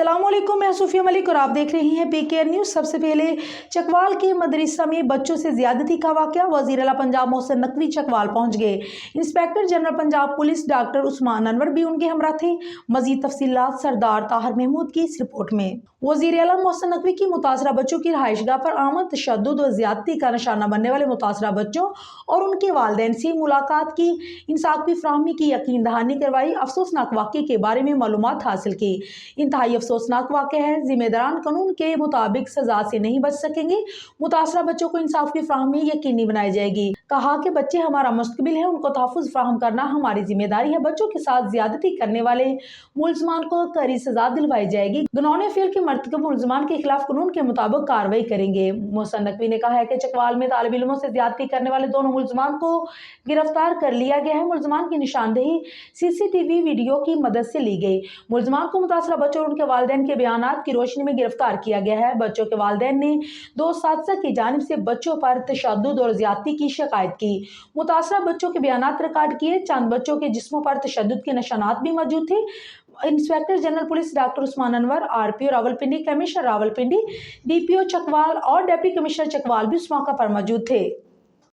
अस्सलाम वालेकुम, मैं सूफिया मलिक और आप देख रहे हैं PKR न्यूज़। सबसे पहले चकवाल के मदरसा में बच्चों से ज्यादती का वाकया। वजीर आला पंजाब मोहसिन नकवी चकवाल पहुंच गए। Inspector general Punjab police doctor Usman Anwar भी उनके हमरा थे। मजीद तफसीलात सरदार ताहिर महमूद की इस रिपोर्ट में। वजीर आला मोहसिन नकवी की मुतासरा बच्चों की रहायशगाह पर आमद तशद्दुद और ज्यादती का निशाना बनने वाले मुतासरा बच्चों और उनके वालिदैन से मुलाकात की, इंसाफ की फराहमी की यकीन दहानी करवाई, अफसोसनाक वाक़े के बारे में मालूमात हासिल की। इंतहाई अफसोसनाक वाक़या है, जिम्मेदारान कानून के मुताबिक सजा से नहीं बच सकेंगे। मुतासरा बच्चों को इंसाफ की फराहमी यकीनी बनाई जाएगी। कहा कि बच्चे हमारा मुस्तकबिल है, उनको तहफ़्फ़ुज़ फराहम करना हमारी जिम्मेदारी है। बच्चों के साथ ज्यादती करने वाले मुलजमान को कड़ी सजा दिलवाई जाएगी। घिनौने फेल के मर्तकब मुलजमान के खिलाफ कानून के मुताबिक कार्रवाई करेंगे। मोहसिन नकवी ने कहा है कि चकवाल में तालिब इल्मों से ज्यादती करने वाले दोनों मुलजमान को गिरफ्तार कर लिया गया है। मुलजमान की निशानदेही CCTV वीडियो की मदद से ली गई। मुलजमान को मुतासरा बच्चों और उनके वालिदैन के बयानात की रोशनी में गिरफ्तार किया गया है। बच्चों के वालिदैन ने दो असातिज़ा की जानिब से बच्चों पर तशद्दुद और ज्यादती की शिकायत की। मुतासरा बच्चों के बयानात रिकॉर्ड किए। चंद बच्चों के जिस्मों पर तशद्दुद के निशानात भी मौजूद थे। Inspector general police doctor Usman Anwar, RPO Rawalpindi, commissioner Rawalpindi, DPO Chakwal और डिप्टी कमिश्नर चकवाल भी उस मौका पर मौजूद थे।